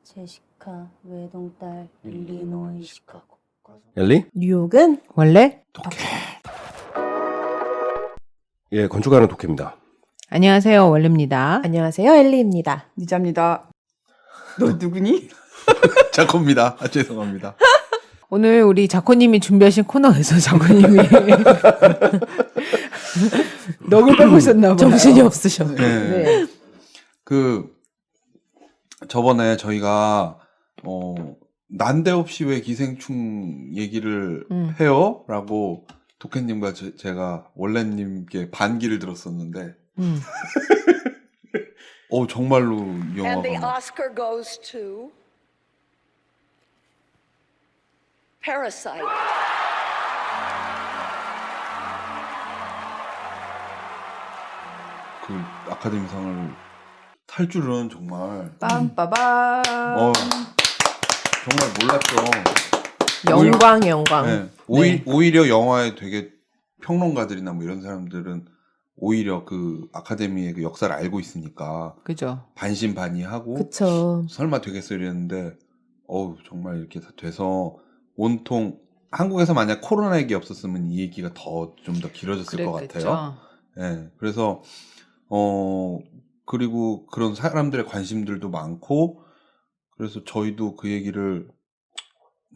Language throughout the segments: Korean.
제시카 외동딸 일리노이 시카고. 엘리? 뉴욕은 원래 예, 건축가는 독해입니다. 안녕하세요. 원래입니다. 안녕하세요, 엘리입니다. 니자입니다. 너 누구니? 자코입니다. 죄송합니다. 오늘 우리 자코님이 준비하신 코너에서 자코님이 넋을 빼고 있었나 봐요. 정신이 없으셔. 네. 저번에 저희가 난데없이 왜 기생충 얘기를 해요? 라고 독해님과 제가 원래님께 반기를 들었었는데 정말로 이 And the 영화가 Oscar goes to Parasite. 그 아카데미상을 탈 줄은 정말 빰빠밤. 정말 몰랐죠. 영광. 네. 오히려 영화에 되게 평론가들이나 뭐 이런 사람들은 오히려 그 아카데미의 그 역사를 알고 있으니까 그죠. 반신반의하고 그쵸. 설마 되겠어 이랬는데 정말 이렇게 다 돼서 온통 한국에서 만약 코로나 얘기 없었으면 이 얘기가 좀 더 길어졌을 것 같아요. 네. 그래서 그리고 그런 사람들의 관심들도 많고 그래서 저희도 그 얘기를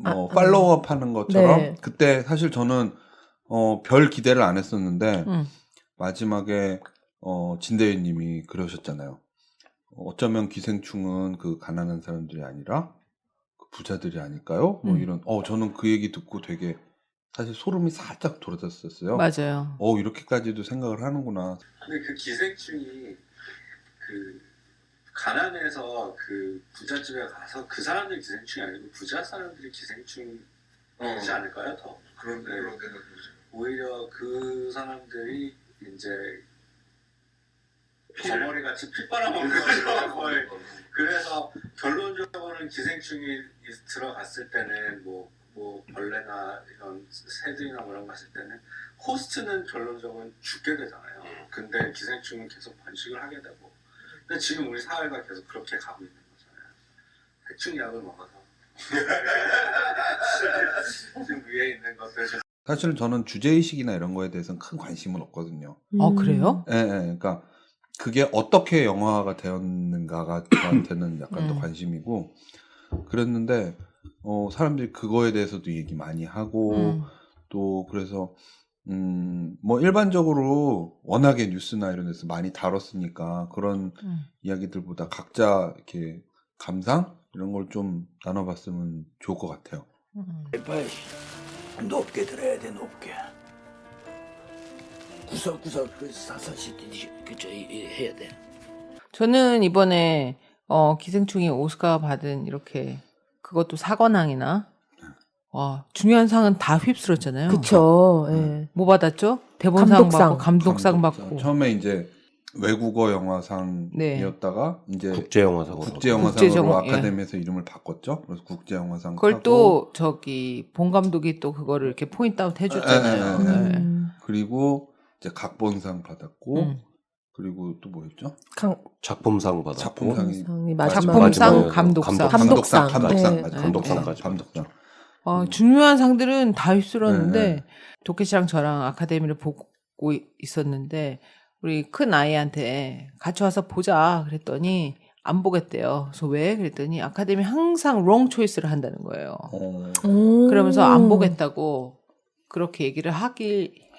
팔로우업 하는 것처럼 네. 그때 사실 저는 별 기대를 안 했었는데 마지막에 진대현님이 그러셨잖아요. 어쩌면 기생충은 그 가난한 사람들이 아니라 그 부자들이 아닐까요? 뭐 이런 저는 그 얘기 듣고 되게 사실 소름이 살짝 돋았었어요. 맞아요. 이렇게까지도 생각을 하는구나. 근데 그 기생충이 그 가난해서 그 부잣집에 가서 그 사람들이 기생충이 아니고 부자 사람들이 기생충이지 않을까요? 더 그런 데는 오히려 그 사람들이 이제 거머리 같이 피 빨아먹는 거죠 거의. 그래서 결론적으로는 기생충이 들어갔을 때는 뭐 벌레나 이런 새들이나 뭐 이런 거 갔을 때는 호스트는 결론적으로 죽게 되잖아요. 근데 기생충은 계속 번식을 하게 되고. 근데 지금 우리 사회가 계속 그렇게 가고 있는 거잖아요. 대충 약을 먹어서 지금 위에 있는 것들. 사실 저는 주제의식이나 이런 거에 대해서는 큰 관심은 없거든요. 그래요? 예, 그러니까 그게 어떻게 영화가 되었는가가 저한테는 약간 더 관심이고 그랬는데 사람들이 그거에 대해서도 얘기 많이 하고 또 그래서 뭐 일반적으로 워낙에 뉴스나 이런 데서 많이 다뤘으니까 그런 이야기들보다 각자 이렇게 감상 이런 걸 좀 나눠봤으면 좋을 것 같아요. 높게 들어야 돼, 높게. 구석구석 그 사사시키듯이 해야 돼. 저는 이번에 기생충이 오스카 받은 이렇게 그것도 사관왕이나 중요한 상은 다 휩쓸었잖아요. 그쵸. 예. 뭐 받았죠? 대본상 감독상. 받고 감독상 받고. 처음에 이제 외국어 영화상이었다가 이제 국제영화상으로. 국제영화상으로 예. 아카데미에서 이름을 바꿨죠. 그래서 국제영화상 그걸 타고 또 본 감독이 또 그거를 이렇게 포인트 아웃 해줬잖아요. 네. 그리고 이제 각본상 받았고 그리고 또 뭐였죠? 작품상 받았고. 작품상이 작품상, 마지막에 감독상. 감독상까지. 감독상. 중요한 상들은 다 휩쓸었는데 네. 도케 씨랑 저랑 아카데미를 보고 있었는데 우리 큰 아이한테 같이 와서 보자 그랬더니 안 보겠대요. 그래서 왜? 그랬더니 아카데미 항상 롱 초이스를 한다는 거예요. 그러면서 안 보겠다고 그렇게 얘기를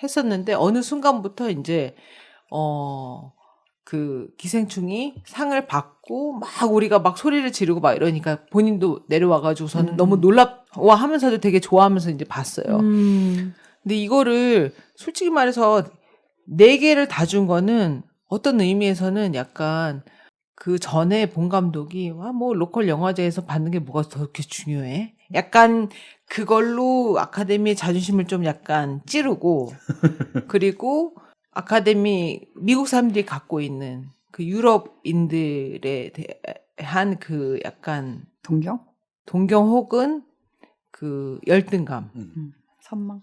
했었는데 어느 순간부터 이제 그 기생충이 상을 받고 막 우리가 막 소리를 지르고 막 이러니까 본인도 내려와가지고서는 너무 놀랍워하면서도 되게 좋아하면서 이제 봤어요. 근데 이거를 솔직히 말해서 4개를 다 준 거는 어떤 의미에서는 약간 그 전에 본 감독이 뭐 로컬 영화제에서 받는 게 뭐가 더 그렇게 중요해? 약간 그걸로 아카데미의 자존심을 좀 약간 찌르고 그리고 아카데미 미국 사람들이 갖고 있는 그 유럽인들에 대한 그 약간 동경 혹은 그 열등감 선망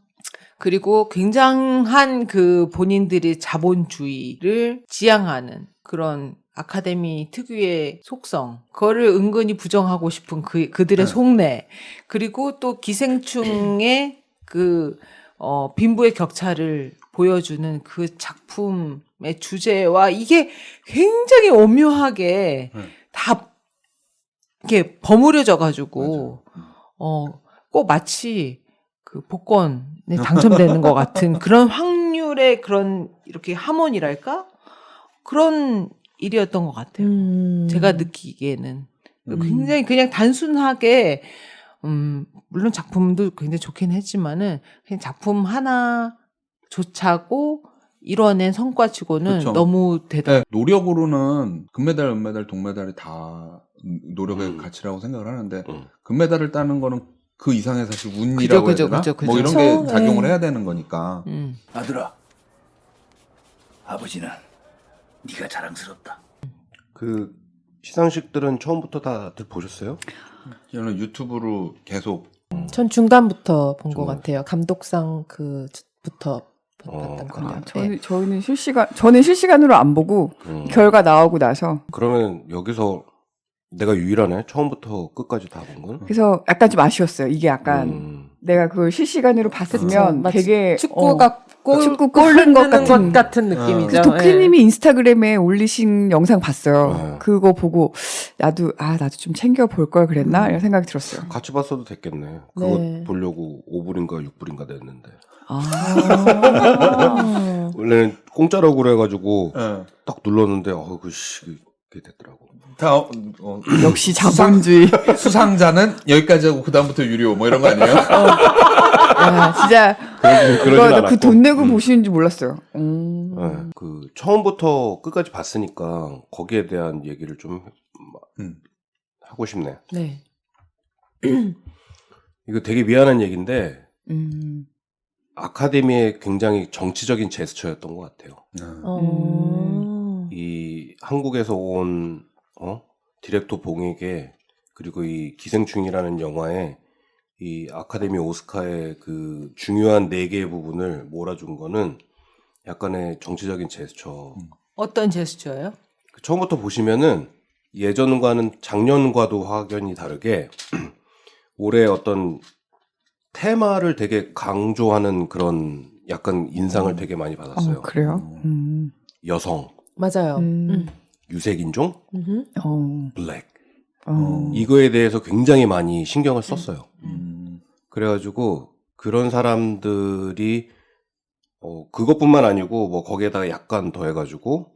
그리고 굉장한 그 본인들의 자본주의를 지향하는 그런 아카데미 특유의 속성, 그거를 은근히 부정하고 싶은 그들의 네. 속내, 그리고 또 기생충의 그 빈부의 격차를 보여주는 그 작품의 주제와 이게 굉장히 오묘하게 네. 다 이렇게 버무려져 가지고 꼭 마치 그 복권에 당첨되는 것 같은 그런 확률의 그런 이렇게 하모니랄까? 그런 일이었던 것 같아요. 제가 느끼기에는. 굉장히 그냥 단순하게, 물론 작품도 굉장히 좋긴 했지만은, 그냥 작품 하나조차고 이뤄낸 성과치고는 그쵸. 너무 네, 노력으로는 금메달, 은메달, 동메달이 다 노력의 가치라고 생각을 하는데 금메달을 따는 거는 그 이상의 사실 운이라고 그죠, 해야 되나? 그죠, 그죠. 뭐 이런 그쵸, 게 작용을 네. 해야 되는 거니까. 아들아, 아버지는 네가 자랑스럽다. 그 시상식들은 처음부터 다들 보셨어요? 저는 유튜브로 계속 전 중간부터 본 것 중간. 같아요. 감독상 그부터 봤던 것 같아요. 저는 실시간으로 안 보고 결과 나오고 나서 그러면 여기서 내가 유일하네? 처음부터 끝까지 다 본 건? 그래서 약간 좀 아쉬웠어요. 이게 약간 내가 그걸 실시간으로 봤으면 마치 되게 축구가 축구 골 골 넣는 넣는 것 같은 느낌이죠. 그 도끼님이 인스타그램에 올리신 영상 봤어요. 그거 보고 나도 좀 챙겨 볼 걸 그랬나 이런 생각이 들었어요. 같이 봤어도 됐겠네. 그거 네. 보려고 5불인가 6불인가 냈는데. 아. 원래는 공짜라고 그래가지고 네. 딱 눌렀는데 그게 됐더라고. 다 역시 자본주의. 수상자는 여기까지 하고 그 다음부터 유료 뭐 이런 거 아니에요? 진짜 그러진 않았고. 그 돈 내고 보시는 줄 몰랐어요. 네, 그 처음부터 끝까지 봤으니까 거기에 대한 얘기를 좀 하고 싶네. 네. 이거 되게 미안한 얘기인데 음. 아카데미의 굉장히 정치적인 제스처였던 것 같아요. 이 한국에서 온 디렉터 봉에게 그리고 이 기생충이라는 영화에 이 아카데미 오스카의 그 중요한 4개의 부분을 몰아준 거는 약간의 정치적인 제스처. 어떤 제스처예요? 처음부터 보시면은 예전과는 작년과도 확연히 다르게 올해 어떤 테마를 되게 강조하는 그런 약간 인상을 되게 많이 받았어요. 그래요? 여성, 맞아요. 유색인종, 블랙. 어. 이거에 대해서 굉장히 많이 신경을 썼어요. 그래가지고 그런 사람들이 그것뿐만 아니고 뭐 거기에다가 약간 더해가지고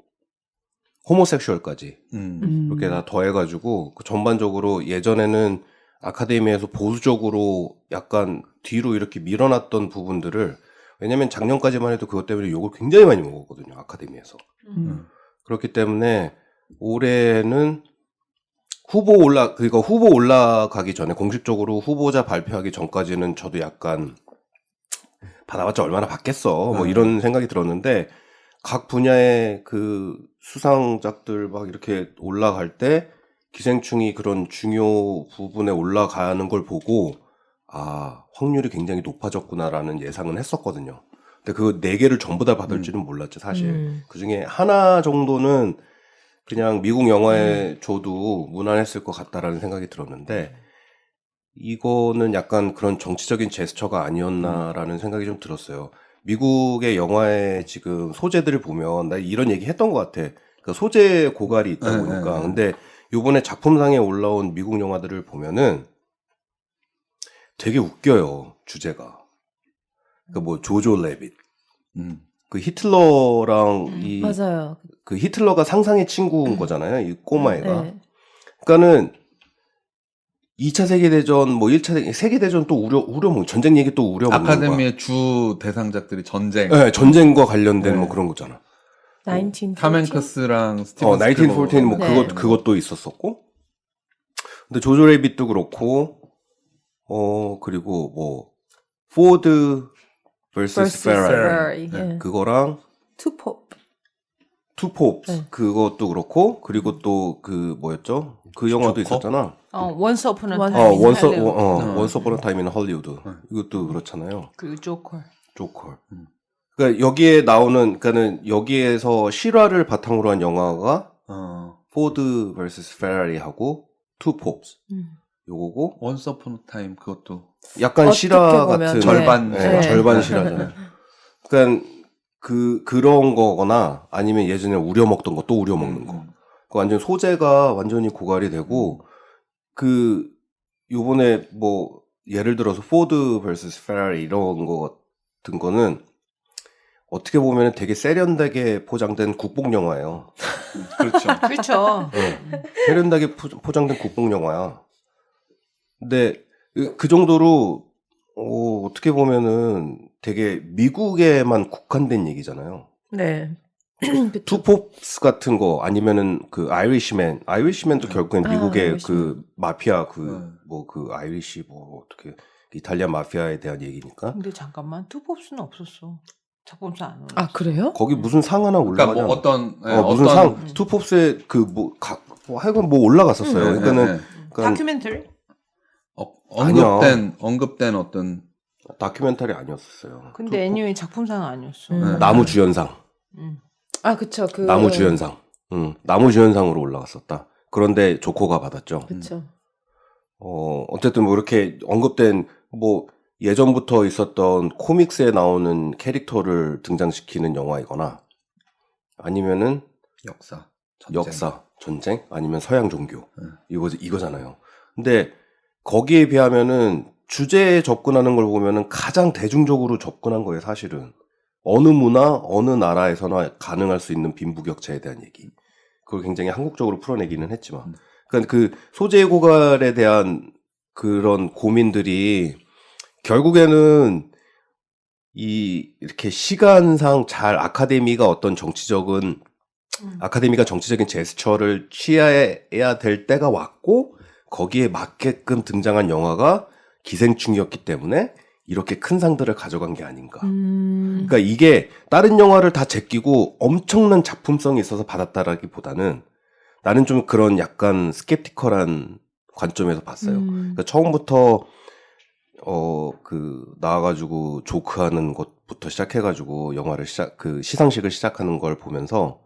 호모섹슈얼까지 이렇게 다 더해가지고 그 전반적으로 예전에는 아카데미에서 보수적으로 약간 뒤로 이렇게 밀어놨던 부분들을 왜냐면 작년까지만 해도 그것 때문에 욕을 굉장히 많이 먹었거든요. 아카데미에서. 그렇기 때문에 올해는 후보 올라가기 전에 공식적으로 후보자 발표하기 전까지는 저도 약간 받아봤자 얼마나 받겠어 뭐 이런 생각이 들었는데 각 분야의 그 수상작들 막 이렇게 올라갈 때 기생충이 그런 중요 부분에 올라가는 걸 보고 확률이 굉장히 높아졌구나라는 예상은 했었거든요. 근데 그 4개를 전부 다 받을지는 몰랐죠 사실. 그중에 하나 정도는 그냥 미국 영화에 줘도 무난했을 것 같다라는 생각이 들었는데 이거는 약간 그런 정치적인 제스처가 아니었나라는 생각이 좀 들었어요. 미국의 영화의 지금 소재들을 보면 나 이런 얘기 했던 것 같아. 그러니까 소재 고갈이 있다 보니까. 근데 요번에 작품상에 올라온 미국 영화들을 보면은 되게 웃겨요, 주제가. 그러니까 뭐 조조 레빗. 그 히틀러랑 맞아요. 그 히틀러가 상상의 친구인 거잖아요. 이 꼬마애가. 네. 그러니까는 2차 세계대전, 뭐 1차 세계대전 또 우려 전쟁 얘기 또 우려 먹는 거야. 아카데미의 주 대상작들이 전쟁. 네, 전쟁과 관련된 뭐 그런 거잖아. 1914. 탐 행크스랑 스티븐 1914 뭐 네. 그것도 있었었고. 근데 조조 레빗도 그렇고 그리고 뭐 포드 vs 페라리 네. 그거랑 투포. 투 팝스 네. 그것도 그렇고 그리고 또 그 뭐였죠? 그 영화도 조커? 있었잖아. 원스 어폰 어 원서 원서 버런 타임 인 헐리우드. 이것도 그렇잖아요. 그 조커. 조커. 그러니까 여기에 나오는, 그러니까는 여기에서 실화를 바탕으로 한 영화가 포드 vs 페라리하고 투 popes 요거고 원스 어폰 타임 그것도 약간 어떻게 실화 보면, 같은 절반. 네. 절반 실화잖아요. 그러니까 그런 거거나 아니면 예전에 우려 먹던 거 또 우려 먹는 거. 그 완전 소재가 완전히 고갈이 되고 요번에 뭐 예를 들어서 포드 vs 페라리 이런 거 같은 거는 어떻게 보면 되게 세련되게 포장된 국뽕 영화예요. 그렇죠. 그렇죠. 세련되게 포장된 국뽕 영화야. 근데 그 정도로 어떻게 보면은 되게 미국에만 국한된 얘기잖아요. 네. 투 popes 같은 거 아니면은 그 아이리시맨도 결국엔 미국의 아이리시맨. 그 마피아 아이리시 어떻게 이탈리안 마피아에 대한 얘기니까. 근데 잠깐만 투pops는 없었어. 작품상 안 올랐어. 아 그래요? 거기 무슨 상 하나 그러니까 올라가잖아. 뭐 어떤 무슨 어떤 상 투 pops에 하여간 뭐 올라갔었어요. 그러니까는 다큐멘터리? 언급된 어떤 다큐멘터리 아니었어요. 근데 애니메이 작품상은 아니었어. 나무 주연상. 아 그쵸. 나무 주연상. 나무 주연상으로 올라갔었다. 그런데 조커가 받았죠. 그쵸. 어쨌든 뭐 이렇게 언급된 뭐 예전부터 있었던 코믹스에 나오는 캐릭터를 등장시키는 영화이거나 아니면은 역사, 전쟁 아니면 서양 종교 이거잖아요. 근데 거기에 비하면은 주제에 접근하는 걸 보면은 가장 대중적으로 접근한 거예요, 사실은. 어느 문화, 어느 나라에서나 가능할 수 있는 빈부격차에 대한 얘기. 그걸 굉장히 한국적으로 풀어내기는 했지만. 그러니까 그 소재의 고갈에 대한 그런 고민들이 결국에는 이렇게 시간상 잘 아카데미가 정치적인 제스처를 취해야 될 때가 왔고 거기에 맞게끔 등장한 영화가 기생충이었기 때문에 이렇게 큰 상들을 가져간 게 아닌가. 그러니까 이게 다른 영화를 다 제끼고 엄청난 작품성이 있어서 받았다라기보다는 나는 좀 그런 약간 스캡티컬한 관점에서 봤어요. 그러니까 처음부터 나와가지고 조크하는 것부터 시작해가지고 영화를 시상식을 시작하는 걸 보면서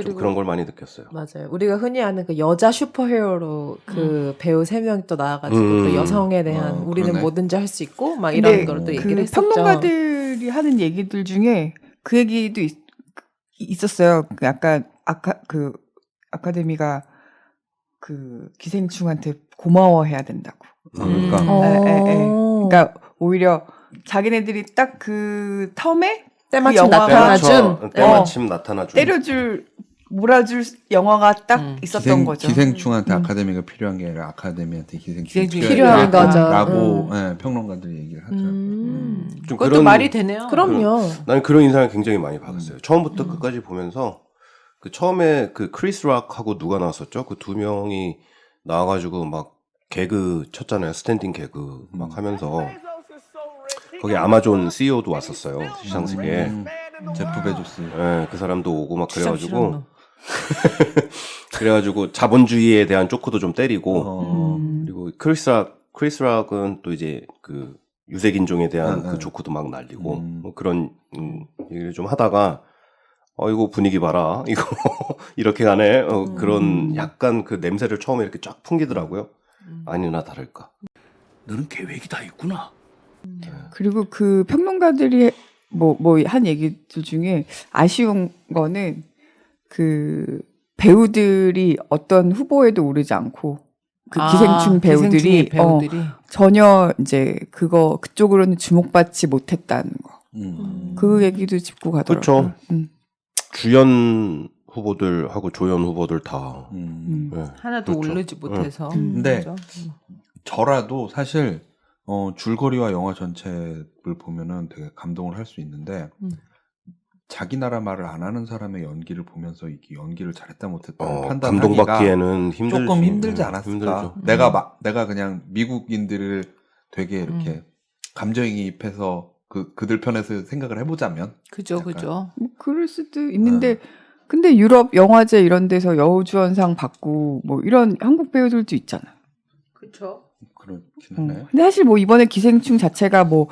좀 그런 걸 많이 느꼈어요. 맞아요. 우리가 흔히 아는 그 여자 슈퍼히어로 그 배우 3명이 또 나와가지고 또 여성에 대한 우리는 그러네. 뭐든지 할 수 있고 막 근데 이런 걸 또 얘기를 했었죠. 평론가들이 하는 얘기들 중에 그 얘기도 있었어요. 그 약간 아카데미가 그 기생충한테 고마워해야 된다고. 그러니까 그러니까 오히려 자기네들이 딱 그 텀에 때마침 그 영화가 나타나준 때마침 나타나준 몰아줄 영화가 딱 있었던 거죠. 기생충한테 아카데미가 필요한 게 아니라 아카데미한테 기생충이 필요한 거죠. 라고 평론가들이 얘기를 하죠. 좀 그것도 그런 말이 되네요. 그럼요. 나는 그런 인상을 굉장히 많이 받았어요. 처음부터 끝까지 보면서 그 처음에 그 크리스 락하고 누가 나왔었죠? 그 두 명이 나와가지고 막 개그 쳤잖아요. 스탠딩 개그 막 하면서 거기 아마존 CEO도 왔었어요. 시상식에. 제프 베조스. 네, 그 사람도 오고 막 그래가지고 그래가지고 자본주의에 대한 조크도 좀 때리고 그리고 크리스 락은 또 이제 그 유색인종에 대한 그 조크도 막 날리고 뭐 그런 얘기를 좀 하다가 이거 분위기 봐라 이거 이렇게 가네 그런 약간 그 냄새를 처음에 이렇게 쫙 풍기더라고요. 아니나 다를까. 너는 계획이 다 있구나. 그리고 그 평론가들이 뭐 한 얘기들 중에 아쉬운 거는 그 배우들이 어떤 후보에도 오르지 않고 그 기생충 배우들이 전혀 이제 그쪽으로는 주목받지 못했다는 거. 그 얘기도 짚고 가더라고요. 그렇죠. 주연 후보들하고 조연 후보들 다 하나도 그렇죠. 오르지 못해서. 근데 그죠? 저라도 사실 줄거리와 영화 전체를 보면은 되게 감동을 할 수 있는데 자기 나라 말을 안 하는 사람의 연기를 보면서 이게 연기를 잘했다 못했다 판단하기가 감동받기에는 힘들지. 조금 힘들지 않았을까? 힘들죠. 내가 그냥 미국인들을 되게 이렇게 감정이입해서 그들 편에서 생각을 해보자면 그죠. 뭐 그럴 수도 있는데 근데 유럽 영화제 이런 데서 여우주연상 받고 뭐 이런 한국 배우들도 있잖아요. 그렇죠. 그렇긴 하네. 근데 사실 뭐 이번에 기생충 자체가 뭐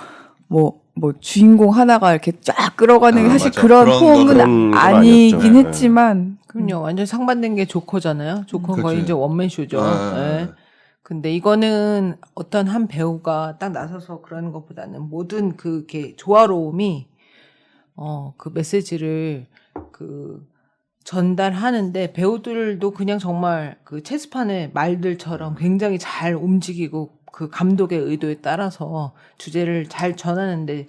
뭐 주인공 하나가 이렇게 쫙 끌어가는 게 사실 맞아. 그런 그런 호응은 건 아니긴 아니었죠. 했지만 그럼요. 완전 상반된 게 조커잖아요. 조커는 거의 그치. 이제 원맨쇼죠. 예. 근데 이거는 어떤 한 배우가 딱 나서서 그러는 것보다는 모든 그게 조화로움이 그 메시지를 그 전달하는데 배우들도 그냥 정말 그 체스판의 말들처럼 굉장히 잘 움직이고 그 감독의 의도에 따라서 주제를 잘 전하는데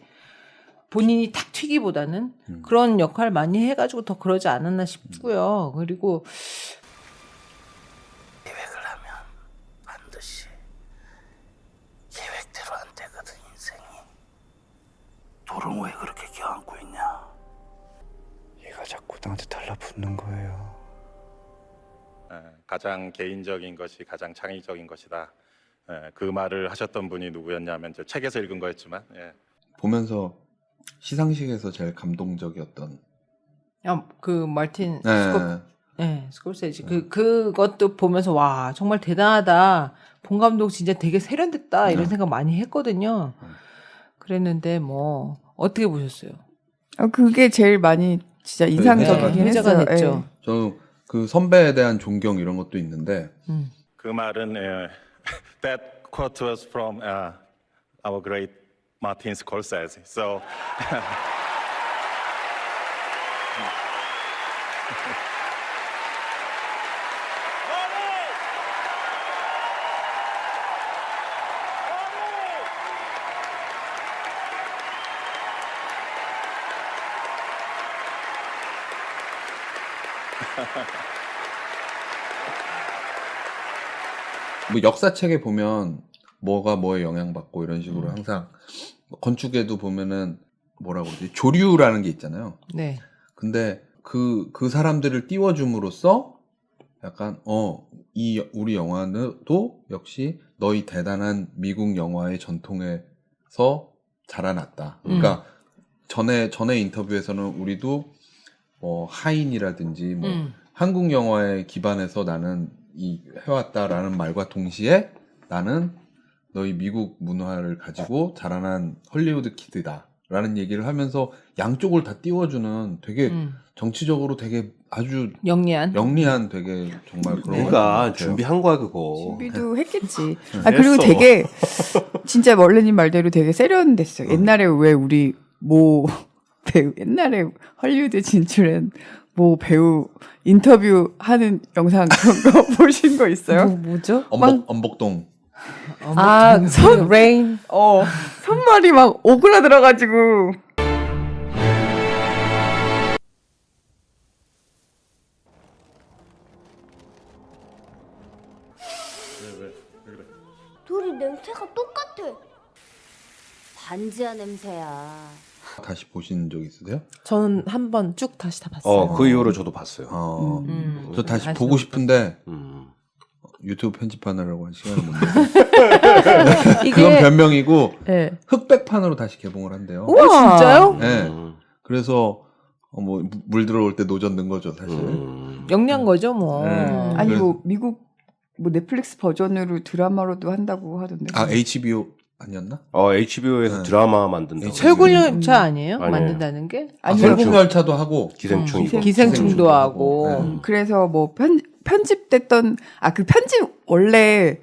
본인이 탁 튀기보다는 그런 역할을 많이 해가지고 더 그러지 않았나 싶고요. 그리고 계획을 하면 반드시 계획대로 안 되거든 인생이. 돌은 왜 그렇게 껴안고 있냐? 얘가 자꾸 나한테 달라붙는 거예요. 가장 개인적인 것이 가장 창의적인 것이다. 그 말을 하셨던 분이 누구였냐면 저 책에서 읽은 거였지만 보면서 시상식에서 제일 감동적이었던 그 마틴 네. 스콜세지 그것도 보면서 와 정말 대단하다. 본 감독 진짜 되게 세련됐다 이런 생각 많이 했거든요. 그랬는데 뭐 어떻게 보셨어요? 그게 제일 많이 진짜 인상적이긴 회자가 했어요. 됐죠. 예. 저는 그 선배에 대한 존경 이런 것도 있는데 그 말은 that quote was from our great Martin Scorsese. So 뭐 역사책에 보면 뭐가 뭐에 영향받고 이런 식으로 항상 건축에도 보면은 뭐라고 그러지? 조류라는 게 있잖아요. 네. 근데 그 사람들을 띄워줌으로써 약간 우리 영화도 역시 너희 대단한 미국 영화의 전통에서 자라났다. 그러니까 전에 인터뷰에서는 우리도 뭐 하인이라든지 뭐 한국 영화에 기반해서 나는 해왔다라는 말과 동시에 나는 너희 미국 문화를 가지고 자라난 헐리우드 키드다라는 얘기를 하면서 양쪽을 다 띄워주는 되게 정치적으로 되게 아주 영리한 되게 정말 그런 내가 준비한 거야 그거. 준비도 했겠지. 그리고 되게 진짜 멀레님 말대로 되게 세련됐어요. 옛날에 왜 우리 모 배우 옛날에 헐리우드 진출한 모 배우 인터뷰하는 영상 그런 거 보신 거 있어요? 뭐죠? 엄복동. 레인. 손말이 막 오그라들어가지고. 둘이 냄새가 똑같아. 반지하 냄새야. 다시 보신 적 있으세요? 저는 한 번 쭉 다시 다 봤어요. 그 이후로 저도 봤어요. 저 다시 보고 싶은데 유튜브 편집하느라고 한 시간을 못 내고. 그건 변명이고 네. 흑백판으로 다시 개봉을 한대요. 진짜요? 네. 그래서 뭐 물 들어올 때 노젓 넣은 거죠 사실. 영리한 거죠 뭐. 아니 뭐 미국 뭐 넷플릭스 버전으로 드라마로도 한다고 하던데. HBO 아니었나? HBO에서 드라마 만든다고. 철군열차 아니에요? 아니에요. 만든다는 게? 설국열차도 하고 기생충이고. 기생충도 하고. 그래서 뭐 편집됐던 그 편집 원래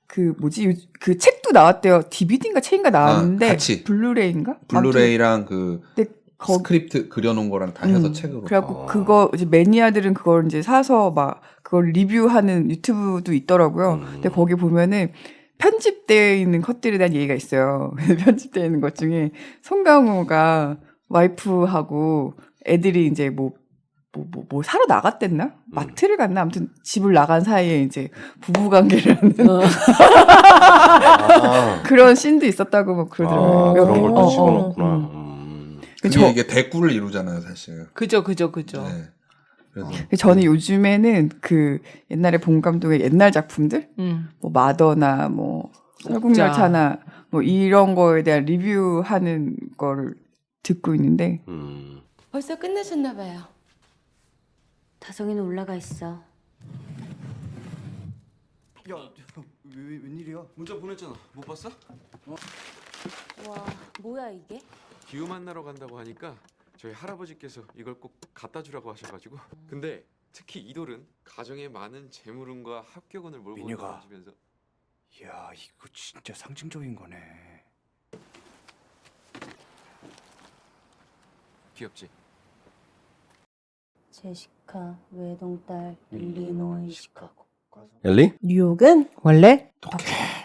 그 뭐지 그 책도 나왔대요. DVD인가 책인가 나왔는데 같이. 블루레이인가? 블루레이랑 그 근데 스크립트 그려놓은 거랑 다 해서 책으로. 그래갖고 그거 이제 매니아들은 그걸 이제 사서 막 그걸 리뷰하는 유튜브도 있더라고요. 근데 거기 보면은 편집되어 있는 컷들에 대한 얘기가 있어요. 편집되어 있는 것 중에 송강호가 와이프하고 애들이 이제 뭐 사러 나갔댔나? 마트를 갔나? 아무튼 집을 나간 사이에 이제 부부관계를 하는 그런 씬도 있었다고 막 그러더라고요. 그런 걸 또 집어넣구나. 그게 이게 대꾸를 이루잖아요 사실. 그죠. 네. 그래서 저는 요즘에는 그 옛날에 본 감독의 옛날 작품들, 뭐 마더나 뭐 설국열차나 뭐 이런 거에 대한 리뷰하는 거를 듣고 있는데 벌써 끝내셨나 봐요. 다성이는 올라가 있어. 야, 웬일이야? 문자 보냈잖아. 못 봤어? 와, 뭐야 이게? 기후 만나러 간다고 하니까 저희 할아버지께서 이걸 꼭 갖다 주라고 하셔가지고. 근데 특히 이 돌은 가정의 많은 재물운과 합격운을 몰고 민혁아. 가지면서. 이야, 이거 진짜 상징적인 거네. 귀엽지? 제시카 외동딸 일리노이 시카고. 엘리? 뉴욕은 원래 독해.